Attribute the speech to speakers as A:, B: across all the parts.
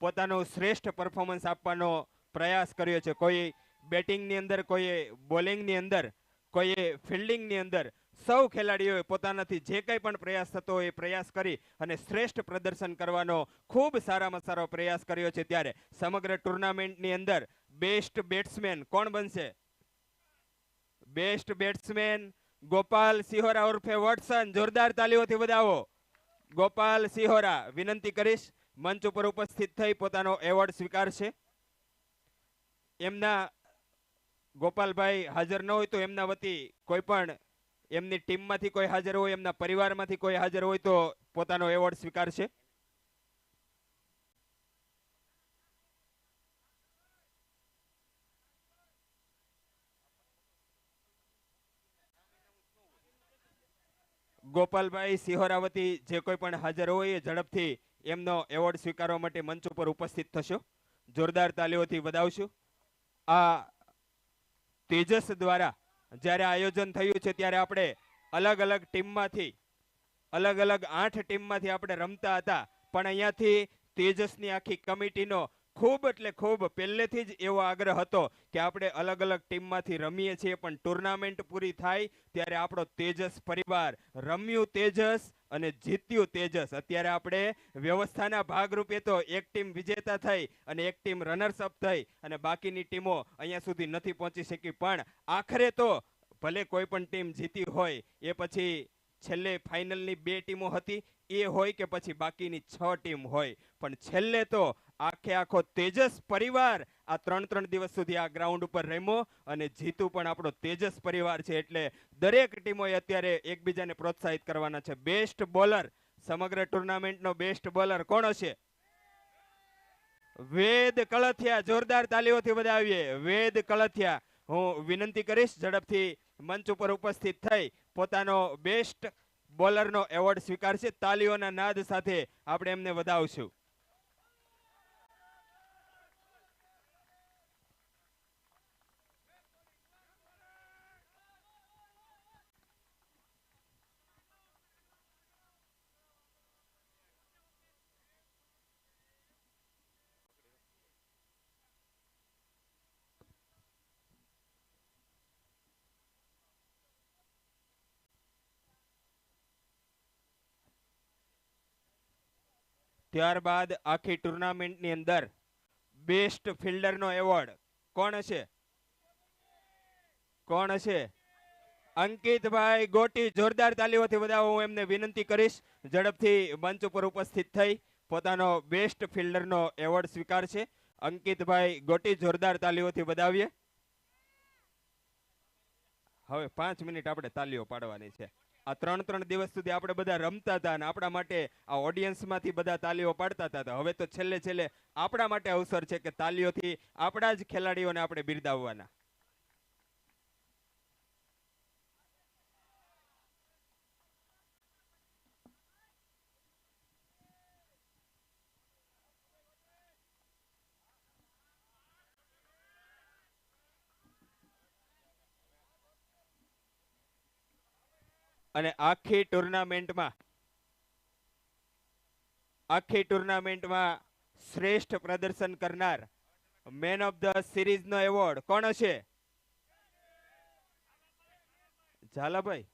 A: પોતાનું શ્રેષ્ઠ પરફોર્મન્સ આપવાનો પ્રયાસ કર્યો છે. કોઈ બેટિંગની અંદર, કોઈ બોલિંગની અંદર, કોઈ ફિલ્ડિંગની અંદર, સૌ ખેલાડીઓએ પોતાનાથી જે કંઈ પણ પ્રયાસ થતો હોય એ પ્રયાસ કરી અને શ્રેષ્ઠ પ્રદર્શન કરવાનો ખૂબ સારામાં સારો પ્રયાસ કર્યો છે. ત્યારે સમગ્ર ટુર્નામેન્ટની અંદર બેસ્ટ બેટ્સમેન કોણ બનશે? બેસ્ટ બેટ્સમેન ગોપાલ સિહોરા ઉર્ફે વોટસન. જોરદાર તાલીઓથી વધાવો. ગોપાલ સિહોરા, વિનંતી કરીશ મંચ ઉપર ઉપસ્થિત થઈ પોતાનો એવોર્ડ સ્વીકારશે. એમના ગોપાલભાઈ હાજર ન હોય તો એમના વતી કોઈ પણ એમની ટીમમાંથી કોઈ હાજર હોય, એમના પરિવારમાંથી કોઈ હાજર હોય તો પોતાનો એવોર્ડ સ્વીકારશે. ગોપાલભાઈ સિહોરાવતી જે કોઈ પણ હાજર હોય એ ઝડપથી એમનો એવોર્ડ સ્વીકારવા માટે મંચ ઉપર ઉપસ્થિત થશો. જોરદાર તાલીઓથી વધાવશું. આ તેજસ દ્વારા જ્યારે આયોજન થયું છે ત્યારે આપણે અલગ અલગ ટીમમાંથી, અલગ અલગ 8 ટીમમાંથી આપણે રમતા હતા, પણ અહીંયાથી તેજસની આખી કમિટીનો ખૂબ એટલે ખૂબ પહેલેથી જ એવો આગ્રહ હતો કે આપણે અલગ અલગ ટીમમાંથી રમીએ છીએ, પણ ટુર્નામેન્ટ પૂરી થાય ત્યારે આપણો તેજસ પરિવાર રમ્યું તેજસ અને જીત્યું તેજસ. અત્યારે આપણે વ્યવસ્થાના ભાગરૂપે તો એક ટીમ વિજેતા થઈ અને એક ટીમ રનર્સ અપ થઈ અને બાકીની ટીમો અહીંયા સુધી નથી પહોંચી શકી, પણ આખરે તો ભલે કોઈ પણ ટીમ જીતી હોય એ પછી છેલ્લે ફાઇનલની 2 ટીમો હતી એ હોય કે પછી બાકીની 6 ટીમ હોય, પણ છેલ્લે તો આખો તેજસ પરિવાર આ 3 દિવસ સુધી આ ગ્રાઉન્ડ ઉપર રમ્યો અને જીતું પણ આપણો તેજસ પરિવાર છે. એટલે દરેક ટીમોએ અત્યારે એકબીજાને પ્રોત્સાહિત કરવાના છે. બેસ્ટ બોલર, સમગ્ર ટુર્નામેન્ટનો બેસ્ટ બોલર કોણ હશે? વેદ કળથિયા. જોરદાર તાલીઓથી વધાવીએ વેદ કળથિયા. હું વિનંતી કરીશ ઝડપથી મંચ ઉપર ઉપસ્થિત થઈ પોતાનો બેસ્ટ બોલરનો એવોર્ડ સ્વીકારશે. તાલીઓના નાદ સાથે આપણે એમને વધાવશું. ત્યારબાદ આખી ટુર્નામેન્ટની અંદર બેસ્ટ ફિલ્ડરનો એવોર્ડ કોણ હશે? કોણ હશે? અંકિતભાઈ ગોટી. જોરદાર તાલીઓથી વધાવો. હું એમને વિનંતી કરીશ ઝડપથી મંચ ઉપર ઉપસ્થિત થઈ પોતાનો બેસ્ટ ફિલ્ડરનો એવોર્ડ સ્વીકારશે. અંકિતભાઈ ગોટી, જોરદાર તાલીઓથી વધાવીએ. હવે 5 મિનિટ આપણે તાલીઓ પાડવાની છે. આ 3 દિવસ સુધી આપણે બધા રમતા હતા અને આપણા માટે આ ઓડિયન્સમાંથી બધા તાલીઓ પાડતા હતા. હવે તો છેલ્લે છેલ્લે આપણા માટે અવસર છે કે તાલીઓથી આપણા જ ખેલાડીઓને આપણે બિરદાવવાના. અને આખી ટુર્નામેન્ટમાં શ્રેષ્ઠ પ્રદર્શન કરનાર મેન ઓફ ધ સિરીઝનો એવોર્ડ કોણ હશે? ઝાલાભાઈ.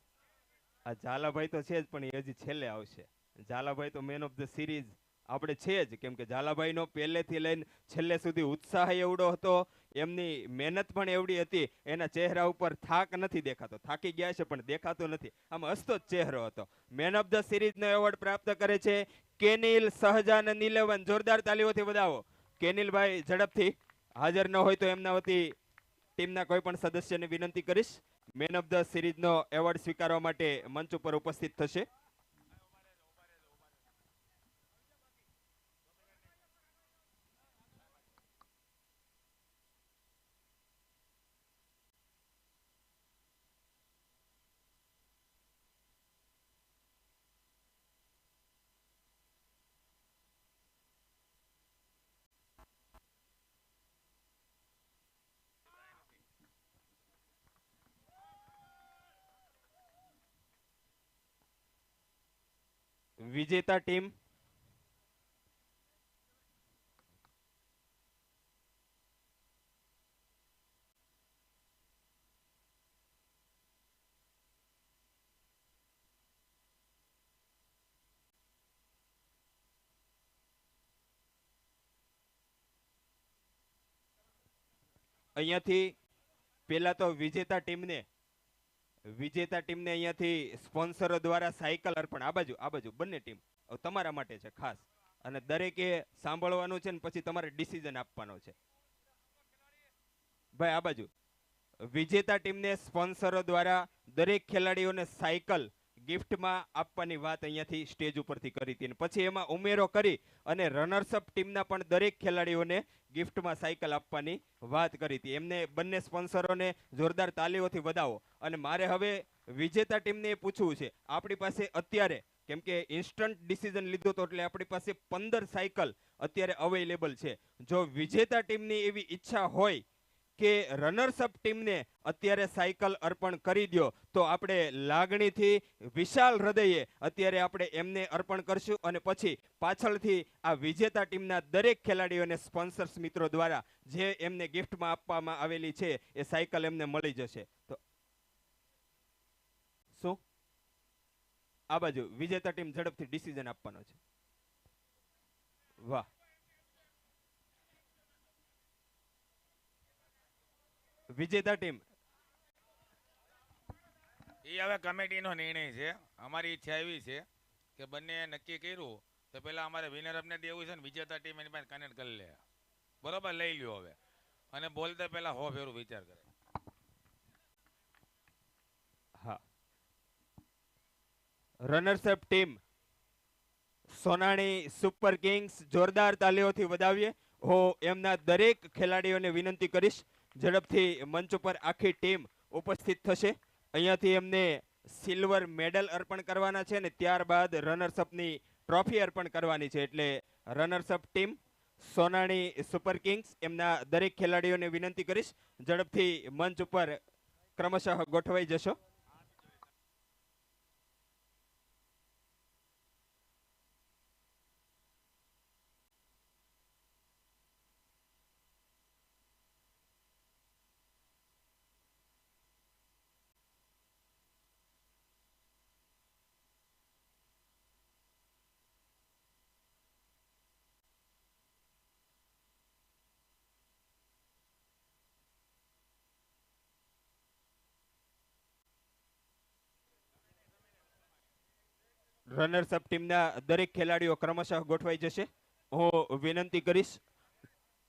A: આ ઝાલાભાઈ તો છે જ, પણ એ હજી છેલ્લે આવશે. ઝાલાભાઈ તો મેન ઓફ ધ સિરીઝ આપણે છે જ, કેમ કે ઝાલાભાઈનો પહેલેથી લઈને છેલ્લે સુધી ઉત્સાહ એવડો હતો, એમની મહેનત પણ એવડી હતી. એના ચહેરા ઉપર થાક નથી દેખાતો. થાકી ગયા છે પણ દેખાતો નથી, આમ હસતો જ ચહેરો હતો. મેન ઓફ ધ સિરીઝનો એવોર્ડ પ્રાપ્ત કરે છે કેનિલ સહજાનંદ 11. જોરદાર તાલીઓથી વધાવો. કેનિલભાઈ ઝડપથી હાજર ન હોય તો એમના વતી ટીમના કોઈ પણ સદસ્યને વિનંતી કરીશ મેન ઓફ ધ સિરીઝનો એવોર્ડ સ્વીકારવા માટે મંચ ઉપર ઉપસ્થિત થશે. વિજેતા ટીમ અહીંયાથી પેલા તો વિજેતા ટીમને અહીંયાથી સ્પોન્સરો દ્વારા સાયકલ અર્પણ. આ બાજુ બંને ટીમ તમારા માટે છે ખાસ, અને દરેકે સાંભળવાનું છે ને પછી તમારે ડિસિઝન આપવાનો છે. ભાઈ આ બાજુ વિજેતા ટીમને સ્પોન્સરો દ્વારા દરેક ખેલાડીઓને સાયકલ ગિફ્ટમાં આપવાની વાત અહીંયાથી સ્ટેજ ઉપરથી કરી હતી. પછી એમાં ઉમેરો કરી અને રનર્સઅપ ટીમના પણ દરેક ખેલાડીઓને ગિફ્ટમાં સાયકલ આપવાની વાત કરી હતી. એમને બંને સ્પોન્સરોને જોરદાર તાલીઓથી વધાવો. અને મારે હવે વિજેતા ટીમને એ પૂછવું છે, આપણી પાસે અત્યારે, કેમ કે ઇન્સ્ટન્ટ ડિસિઝન લીધો તો એટલે આપણી પાસે 15 સાયકલ અત્યારે અવેલેબલ છે. જો વિજેતા ટીમની એવી ઈચ્છા હોય કે રનર્સઅપ ટીમને અત્યારે સાયકલ અર્પણ કરી દો, તો આપણે લાગણીથી વિશાળ હૃદયે અત્યારે આપણે એમને અર્પણ કરશું, અને પછી પાછળથી આ વિજેતા ટીમના દરેક ખેલાડીઓને સ્પોન્સર્સ મિત્રો દ્વારા જે એમને ગિફ્ટમાં આપવામાં આવેલી છે એ સાયકલ એમને મળી જશે. તો શું આ બાજુ વિજેતા ટીમ ઝડપથી ડિસિઝન આપવાનો છે. વાહ, વિજેતા ટીમ.
B: એ હવે કમિટીનો નિર્ણય છે. અમારી ઈચ્છા એવી છે કે બંને નક્કી કર્યું તો પેલા અમારે વિનર અપને દેવું છે ને વિજેતા ટીમ એની પાસે કનેક્ટ કરી લે. બરોબર, લઈ લ્યો હવે. અને બોલતા પહેલા હો ફેરું વિચાર કરે.
A: હા, runners-up team Sonani super Kings, જોરદાર તાલીઓથી વધાવીએ. હું એમના દરેક ખેલાડીઓને વિનંતી કરીશ ઝડપથી મંચ ઉપર આખી ટીમ ઉપસ્થિત થશે. અહીંયાથી એમને સિલ્વર મેડલ અર્પણ કરવાના છે ને ત્યારબાદ રનર્સઅપની ટ્રોફી અર્પણ કરવાની છે. એટલે runners-up team Sonani super Kings, એમના દરેક ખેલાડીઓને વિનંતી કરીશ ઝડપથી મંચ ઉપર ક્રમશઃ ગોઠવાઈ જશો. રનર્સઅપ ટીમના દરેક ખેલાડીઓ ક્રમશઃ ગોઠવાઈ જશે. હું વિનંતી કરીશ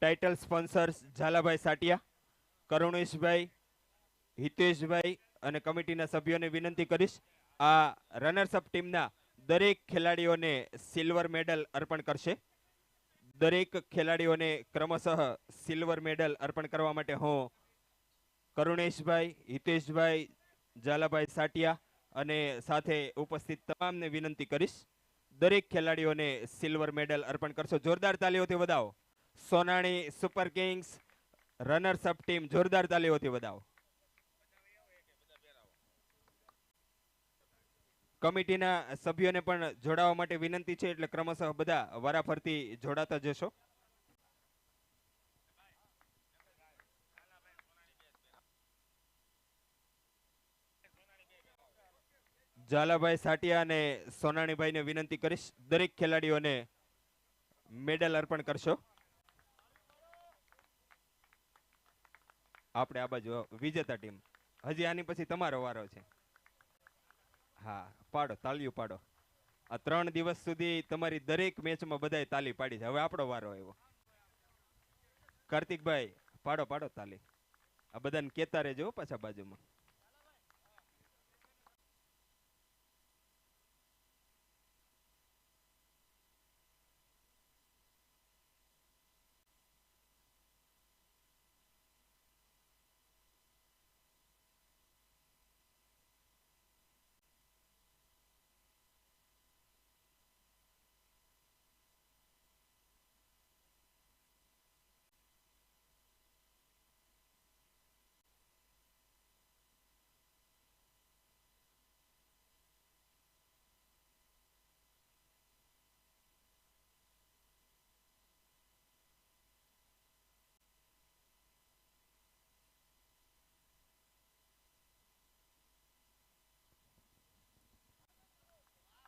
A: ટાઇટલ સ્પોન્સર્સ ઝાલાભાઈ સાટિયા, કરુણેશભાઈ, હિતેશભાઈ અને કમિટીના સભ્યોને વિનંતી કરીશ આ રનર્સઅપ ટીમના દરેક ખેલાડીઓને સિલ્વર મેડલ અર્પણ કરશે. દરેક ખેલાડીઓને ક્રમશઃ સિલ્વર મેડલ અર્પણ કરવા માટે હું કરુણેશભાઈ, હિતેશભાઈ, ઝાલાભાઈ સાટિયા અને સાથે ઉપસ્થિત તમામને વિનંતી કરીશ દરેક ખેલાડીઓને સિલ્વર મેડલ અર્પણ કરશો. જોરદાર તાલીઓથી વધાવો. Sonani super kings runners up team, જોરદાર તાલીઓથી વધાવો. કમિટીના સભ્યોને પણ જોડાવા માટે વિનંતી છે, એટલે ક્રમશઃ બધા વારાફરતી જોડાતા જશો. ઝાલાભાઈ સાટિયા અને સોનાણીભાઈને વિનંતી કરીશ દરેક ખેલાડીઓને મેડલ અર્પણ કરશો. આપણે આ બાજુ વિજેતા ટીમ, હજી આની પછી તમારો વારો છે. હા, પાડો, તાળીઓ પાડો. આ 3 દિવસ સુધી તમારી દરેક મેચમાં બધાએ તાલી પાડી છે, હવે આપણો વારો આવ્યો. કાર્તિકભાઈ પાડો પાડો તાલી. આ બધાને કેતા રહેજો પાછા બાજુમાં.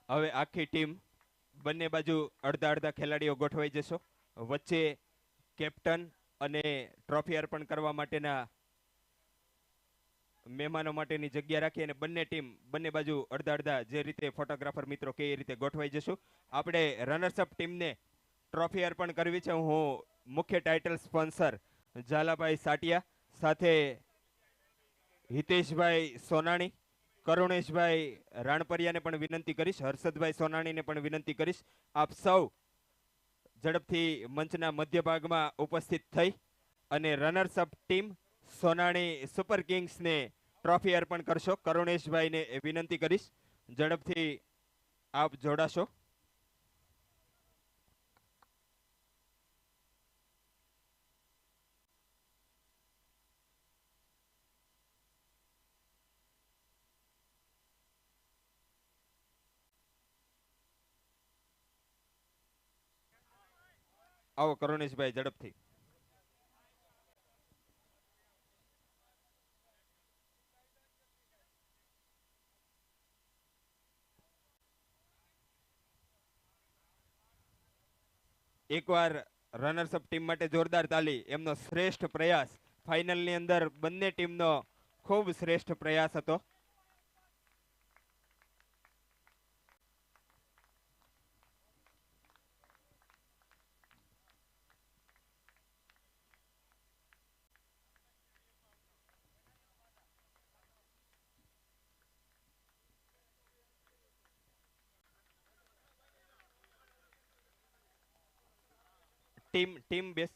A: હવે આખી ટીમ બંને બાજુ અડધા અડધા ખેલાડીઓ ગોઠવાઈ જશો. વચ્ચે કેપ્ટન અને ટ્રોફી અર્પણ કરવા માટેના મહેમાનો માટેની જગ્યા રાખી અને બંને ટીમ બંને બાજુ અડધા અડધા જે રીતે ફોટોગ્રાફર મિત્રો કે એ રીતે ગોઠવાઈ જશું. આપણે રનર્સઅપ ટીમને ટ્રોફી અર્પણ કરવી છે. હું મુખ્ય ટાઇટલ સ્પોન્સર ઝાલાભાઈ સાટિયા સાથે હિતેશભાઈ સોનાણી, કરુણેશભાઈ રાણપરિયાને પણ વિનંતી કરીશ, હર્ષદભાઈ સોનાણીને પણ વિનંતી કરીશ, આપ સૌ ઝડપથી મંચના મધ્ય ભાગમાં ઉપસ્થિત થઈ અને રનર્સઅપ ટીમ સોનાણી સુપર કિંગ્સને ટ્રોફી અર્પણ કરશો. કરુણેશભાઈને વિનંતી કરીશ ઝડપથી આપ જોડાશો. આવો કરુણેશભાઈ ઝડપથી. એકવાર રનર્સઅપ ટીમ માટે જોરદાર તાલી. એમનો શ્રેષ્ઠ પ્રયાસ ફાઇનલની અંદર બંને ટીમનો ખૂબ શ્રેષ્ઠ પ્રયાસ હતો. ટીમ બેસ.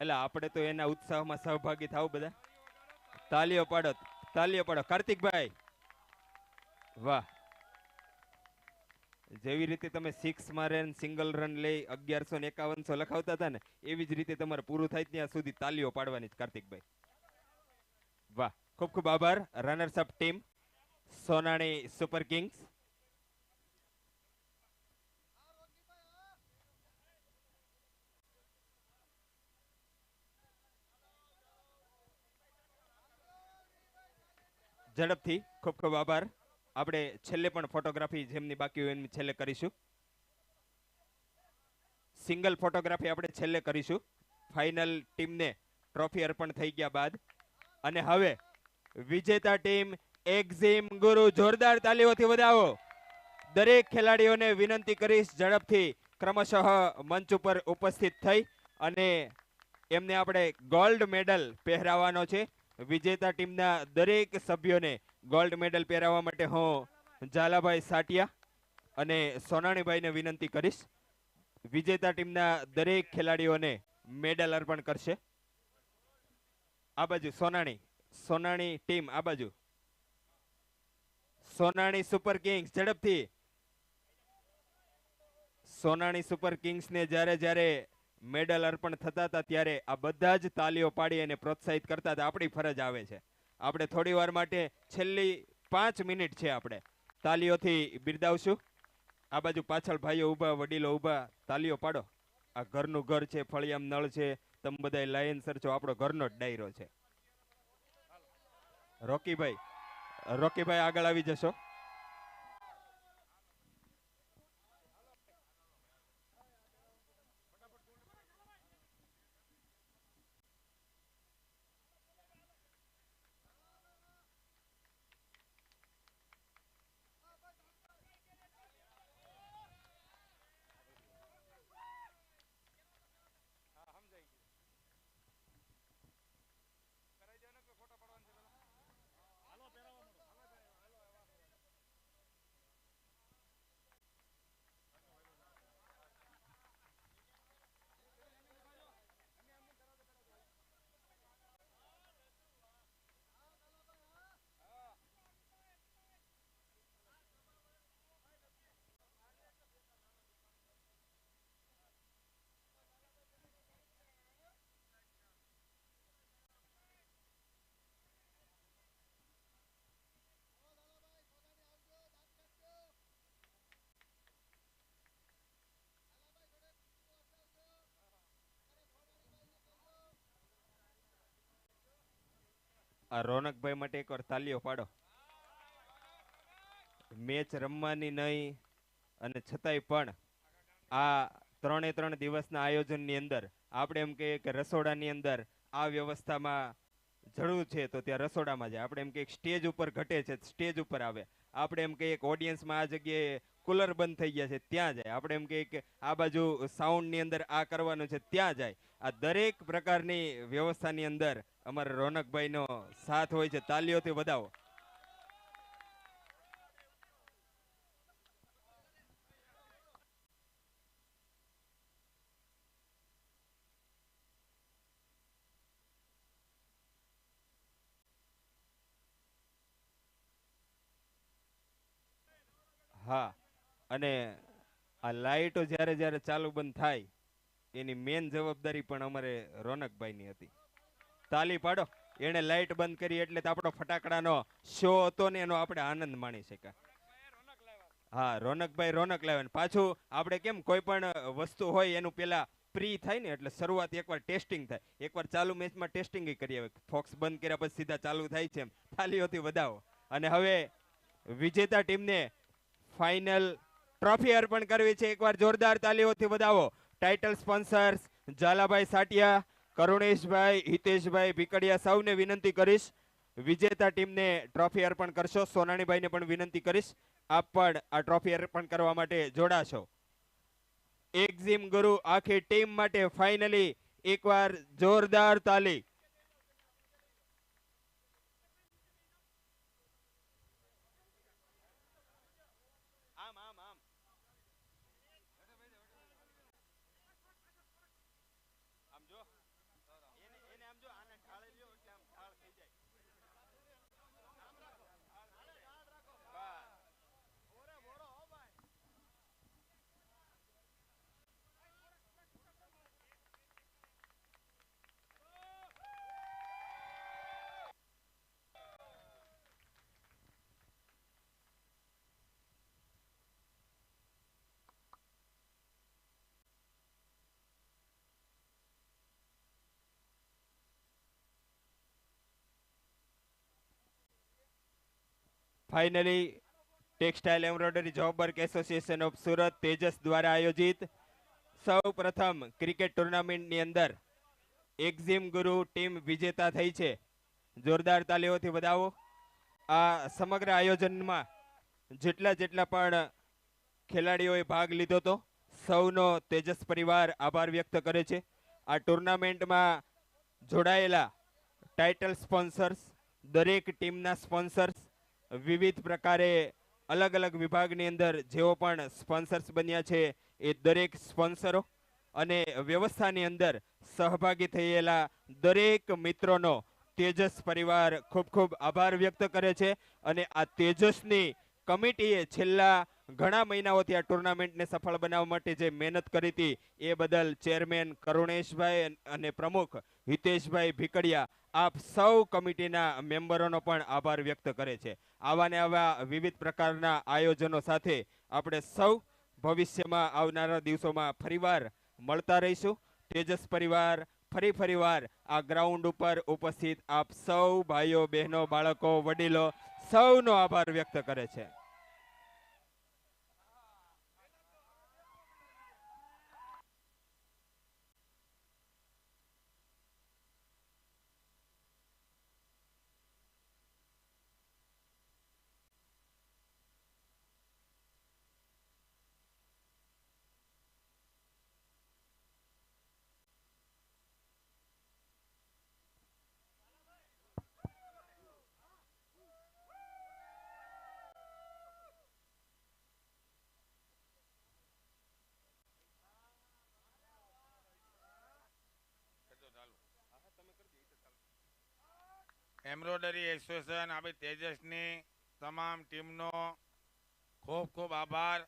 A: એટલે આપણે તો એના ઉત્સાહમાં સહભાગી થાવ બધા. તાલીઓ પાડો, તાલીઓ પાડો. કાર્તિકભાઈ વાહ. જેવી રીતે તમે 6 મારે સિંગલ રન લઈ 1151 લખાવતા હતા ને, એવી જ રીતે તમારે પૂરું થાય ત્યાં સુધી તાલીઓ પાડવાની જ કાર્તિકભાઈ. વાહ, ખૂબ ખૂબ આભાર. Runners-up team Sonani super Kings. ઝડપથી ખૂબ ખૂબ આભાર. આપણે છેલ્લે પણ ફોટોગ્રાફી જેમની બાકી હોય એમની છેલ્લે કરીશું. સિંગલ ફોટોગ્રાફી આપણે છેલ્લે કરીશું ફાઇનલ ટીમને ટ્રોફી અર્પણ થઈ ગયા બાદ. અને હવે વિજેતા ટીમ એક્ઝિમ ગુરુ, જોરદાર તાલીઓથી વધાવો. દરેક ખેલાડીઓને વિનંતી કરીશ ઝડપથી ક્રમશઃ મંચ ઉપર ઉપસ્થિત થઈ અને એમને આપણે ગોલ્ડ મેડલ પહેરાવવાનો છે. વિજેતા ટીમના દરેક સભ્યોને ગોલ્ડ મેડલ પહેરાવવા માટે હું ઝાલાભાઈ સાટિયા અને સોનાણીભાઈને વિનંતી કરીશ. વિજેતા ટીમના દરેક ખેલાડીઓને મેડલ અર્પણ કરશે. આ બાજુ સોનાણી ટીમ, આ બાજુ સોનાણી સુપર કિંગ્સ. ઝડપથી સોનાણી સુપર કિંગ્સને જ્યારે જ્યારે મેડલ અર્પણ થતા હતા ત્યારે આ બધા જ તાલીઓ પાડી અને પ્રોત્સાહિત કરતા હતા. આપણી ફરજ આવે છે. આપણે થોડી વાર માટે છેલ્લી 5 મિનિટ છે, આપણે તાલીઓથી બિરદાવશું. આ બાજુ પાછળ ભાઈઓ ઊભા, વડીલો ઊભા, તાલીઓ પાડો. આ ઘરનું ઘર છે, ફળિયામ નળ છે, તમે બધા લાયન્સર છો, આપણો ઘરનો જ ડાયરો છે. રોકીભાઈ આગળ આવી જશો. આ રોનકભાઈ માટે એકવાર તાલીઓ પાડો. મેચ રમવાની નહીં અને છતાંય પણ આ 3 દિવસના આયોજનની અંદર આપણે એમ કહીએ કે રસોડાની અંદર આ વ્યવસ્થામાં જરૂર છે તો ત્યાં રસોડામાં જાય. આપણે એમ કહીએ સ્ટેજ ઉપર ઘટે છે સ્ટેજ ઉપર આવે. આપણે એમ કહીએ કે ઓડિયન્સમાં આ જગ્યાએ કુલર બંધ થઈ ગયા છે ત્યાં જાય. આપણે એમ કહીએ કે આ બાજુ સાઉન્ડની અંદર આ કરવાનું છે ત્યાં જાય. આ દરેક પ્રકારની વ્યવસ્થાની અંદર અમારા રોનકભાઈનો સાથ હોય છે. તાલીઓથી વધાવો. હા, અને આ લાઇટો જ્યારે જ્યારે ચાલુ બંધ થાય એની મેન જવાબદારી પણ અમારે રોનકભાઈની હતી. તાલી પાડો. એણે લાઇટ બંધ કરી એટલે તો આપણો ફટાકડાનો શો હતો ને એનો આપણે આનંદ માણી શક્યા. હા, રોનકભાઈ રોનક લાવે ને પાછું આપણે કેમ કોઈ પણ વસ્તુ હોય એનું પેલા પ્રી થાય ને એટલે શરૂઆત એકવાર ટેસ્ટિંગ થાય. એકવાર ચાલુ મેચમાં ટેસ્ટિંગ કરી આવે. ફોક્સ બંધ કર્યા પછી સીધા ચાલુ થાય છે એમ. તાલીઓથી વધાવો. અને હવે વિજેતા ટીમને ફાઇનલ ટ્રોફી અર્પણ કરવી છે. એકવાર જોરદાર તાલીઓથી વધાવો. ટાઇટલ સ્પોન્સર્સ ઝાલાભાઈ સાટિયા, કરુણેશભાઈ, હિતેશભાઈ ભીકડિયા સૌને વિનંતી કરીશ વિજેતા ટીમને ટ્રોફી અર્પણ કરશો. સોનાણીભાઈને પણ વિનંતી કરીશ આપ પણ આ ટ્રોફી અર્પણ કરવા માટે જોડાશો. એક્ઝિમ ગુરુ આખી ટીમ માટે ફાઇનલી એકવાર જોરદાર તાલી. Finally textile embroidery job work association of Surat Tejas દ્વારા આયોજિત સૌ પ્રથમ ક્રિકેટ ટુર્નામેન્ટની અંદર એક્ઝિમ ગુરુ ટીમ વિજેતા થઈ છે. જોરદાર તાલીઓથી વધાવો. આ સમગ્ર આયોજનમાં જેટલા પણ ખેલાડીઓએ ભાગ લીધો હતો સૌનો તેજસ પરિવાર આભાર વ્યક્ત કરે છે. આ ટુર્નામેન્ટમાં જોડાયેલા ટાઇટલ સ્પોન્સર્સ, દરેક ટીમના સ્પોન્સર્સ, વિવિધ પ્રકારે અલગ અલગ વિભાગની અંદર જેઓ પણ સ્પોન્સર્સ બન્યા છે એ દરેક સ્પોન્સરો અને વ્યવસ્થાની અંદર સહભાગી થયેલા દરેક મિત્રોનો તેજસ પરિવાર ખૂબ ખૂબ આભાર વ્યક્ત કરે છે. અને આ તેજસની કમિટીએ છેલ્લા ઘણા મહિનાઓથી આ ટુર્નામેન્ટને સફળ બનાવવા માટે જે મહેનત કરી હતી એ બદલ ચેરમેન કરુણેશભાઈ અને પ્રમુખ હિતેશભાઈ ભીકડિયા આપ સૌ કમિટીના મેમ્બરોનો પણ આભાર વ્યક્ત કરે છે. આવા ને આવા વિવિધ પ્રકારના આયોજનો સાથે આપણે સૌ ભવિષ્યમાં આવનારા દિવસોમાં ફરીવાર મળતા રહીશું. તેજસ પરિવાર ફરીવાર આ ગ્રાઉન્ડ ઉપર ઉપસ્થિત આપ સૌ ભાઈઓ બહેનો બાળકો વડીલો સૌનો આભાર વ્યક્ત કરે છે.
B: એમ્બ્રોઇડરી એસોસિએશન આપણી તેજસની તમામ ટીમનો ખૂબ ખૂબ આભાર.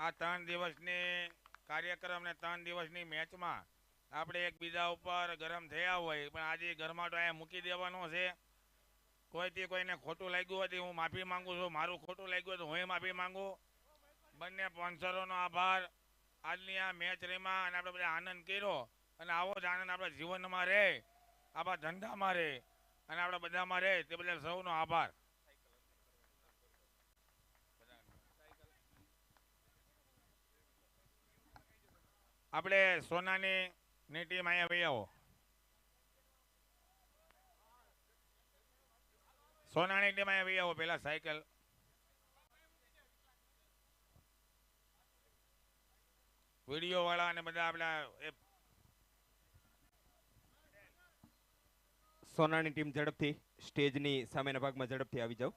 B: આ 3 દિવસની કાર્યક્રમ ને 3 દિવસની મેચમાં આપણે એકબીજા ઉપર ગરમ થયા હોય પણ આજે ઘરમાં તો અહીંયા મૂકી દેવાનો છે. કોઈથી કોઈને ખોટું લાગ્યું હોય હું માફી માંગુ છું. મારું ખોટું લાગ્યું હોય તો હું માફી માંગુ. બંને સ્પોન્સરોનો આભાર. આજની આ મેચ રહીમાં અને આપણે બધા આનંદ કર્યો અને આવો જ આનંદ આપણા જીવનમાં રહે, આપણા ધંધામાં રહે અને આપણે બધામાં રહે તે બદલ સૌનો આભાર. આપણે સોનાની ટીમ અહીંયા વહી આવો. સોનાની ટીમ અહીંયા વહી આવો પેલા સાયકલ. વિડીયો વાળા અને બધા આપણા
A: સોનાની ટીમ ઝડપથી સ્ટેજની સામેના ભાગમાં ઝડપથી આવી જાઓ.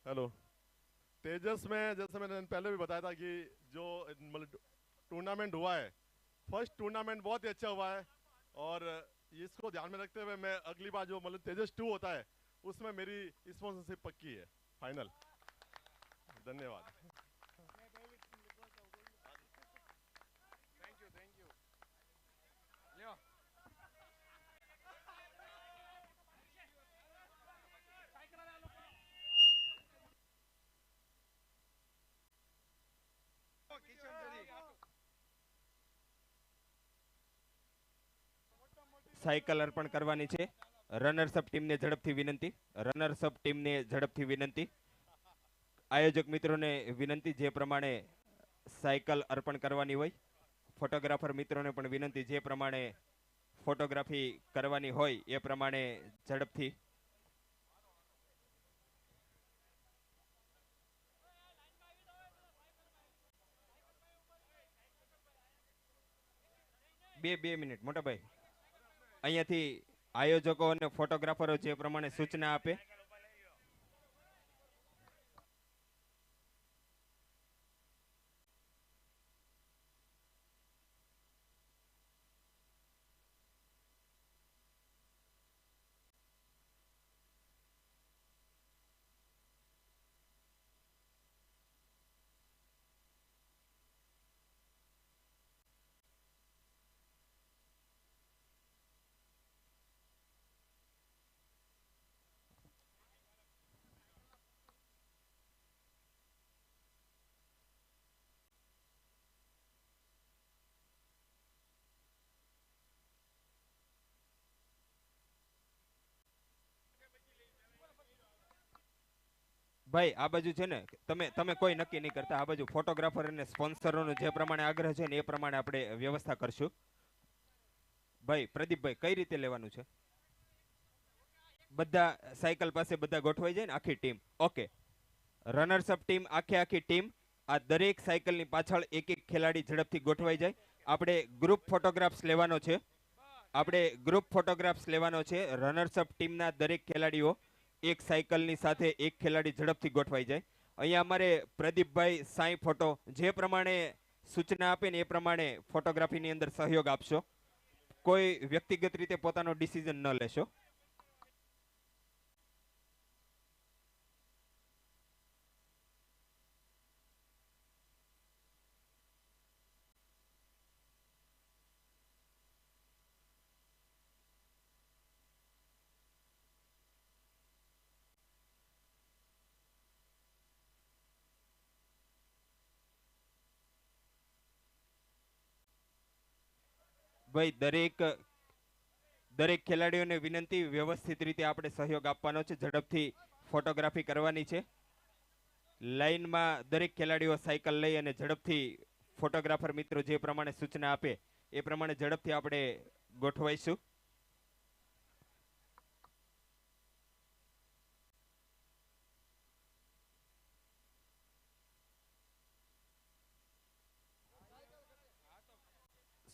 C: हेलो। तेजस में जैसे मैंने पहले भी बताया था कि जो मतलब टूर्नामेंट हुआ है, फर्स्ट टूर्नामेंट बहुत ही अच्छा हुआ है और इसको ध्यान में रखते हुए मैं अगली बार जो मतलब तेजस 2 होता है उसमें मेरी स्पॉन्सरशिप पक्की है, फाइनल। धन्यवाद।
A: સાયકલ અર્પણ કરવાની છે. રનર્સ અપ ટીમને ઝડપથી વિનંતી. રનર્સ અપ ટીમને ઝડપથી વિનંતી. આયોજક મિત્રોને વિનંતી જે પ્રમાણે સાયકલ અર્પણ કરવાની હોય, ફોટોગ્રાફર મિત્રોને પણ વિનંતી જે પ્રમાણે ફોટોગ્રાફી કરવાની હોય એ પ્રમાણે ઝડપથી. બે મિનિટ મોટાભાઈ, અહીંયાથી આયોજકો અને ફોટોગ્રાફરો જે પ્રમાણે સૂચના આપે. ભાઈ આ બાજુ છે ને, તમે કોઈ નક્કી નહીં કરતા. આ બાજુ ફોટોગ્રાફર અને સ્પોન્સરોનો જે પ્રમાણે આગ્રહ છે ને એ પ્રમાણે આપણે વ્યવસ્થા કરશું. ભાઈ પ્રદીપભાઈ, કઈ રીતે લેવાનું છે? બધા સાયકલ પાસે બધા ગોઠવાઈ જાય ને, આખી team. Okay, runners up team, આખી ટીમ, આ દરેક સાયકલની પાછળ એક એક ખેલાડી ઝડપથી ગોઠવાઈ જાય. આપણે ગ્રુપ ફોટોગ્રાફ્સ લેવાનો છે. રનર્સ અપ ટીમના દરેક ખેલાડીઓ એક સાયકલની સાથે એક ખેલાડી ઝડપથી ગોઠવાઈ જાય. અહીંયા અમારે પ્રદીપભાઈ સાઈ ફોટો જે પ્રમાણે સૂચના આપે ને એ પ્રમાણે ફોટોગ્રાફીની અંદર સહયોગ આપશો. કોઈ વ્યક્તિગત રીતે પોતાનો ડિસિઝન ન લેશો. ભાઈ દરેક ખેલાડીઓને વિનંતી, વ્યવસ્થિત રીતે આપણે સહયોગ આપવાનો છે. ઝડપથી ફોટોગ્રાફી કરવાની છે. લાઈનમાં દરેક ખેલાડીઓ સાયકલ લઈ અને ઝડપથી ફોટોગ્રાફર મિત્રો જે પ્રમાણે સૂચના આપે એ પ્રમાણે ઝડપથી આપણે ગોઠવાઈશું.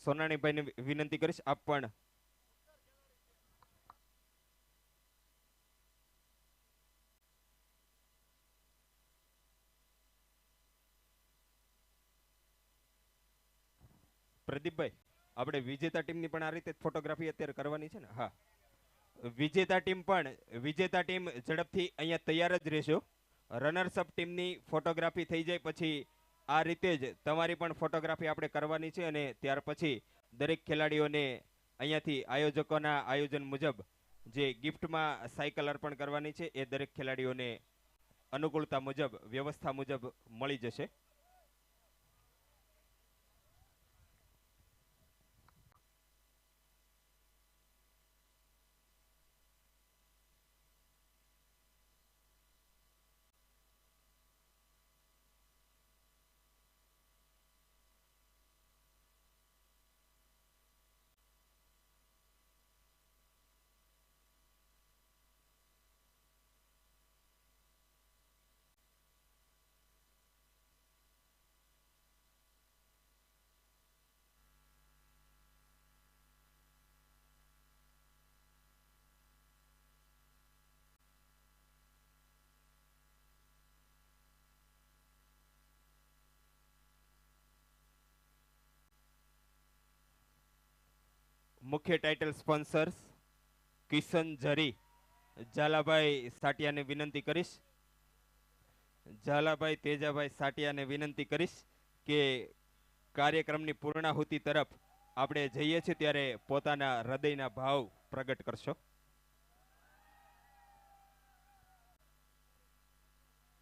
A: સોનાણીભાઈને વિનંતી કરીશ આપ પણ પ્રદીપભાઈ આપણે વિજેતા ટીમની પણ આ રીતે ફોટોગ્રાફી અત્યારે કરવાની છે ને? હા, વિજેતા ટીમ ઝડપથી અહીંયા તૈયાર જ રહેશો. રનર્સ અપ ટીમની ફોટોગ્રાફી થઈ જાય પછી આ રીતે જ તમારી પણ ફોટોગ્રાફી આપણે કરવાની છે અને ત્યાર પછી દરેક ખેલાડીઓને અહીંયાથી આયોજકોના આયોજન મુજબ જે ગિફ્ટમાં સાયકલ અર્પણ કરવાની છે એ દરેક ખેલાડીઓને અનુકૂળતા મુજબ વ્યવસ્થા મુજબ મળી જશે. મુખ્ય ટાઇટલ સ્પોન્સર્સ કિશન ઝરી, ઝાલાભાઈ સાટિયાને વિનંતી કરીશ, ઝાલાભાઈ તેજાભાઈ સાટિયાને વિનંતી કરીશ કે કાર્યક્રમની પૂર્ણાહુતિ તરફ આપણે જઈએ છીએ ત્યારે પોતાના હૃદયના ભાવ પ્રગટ કરશો.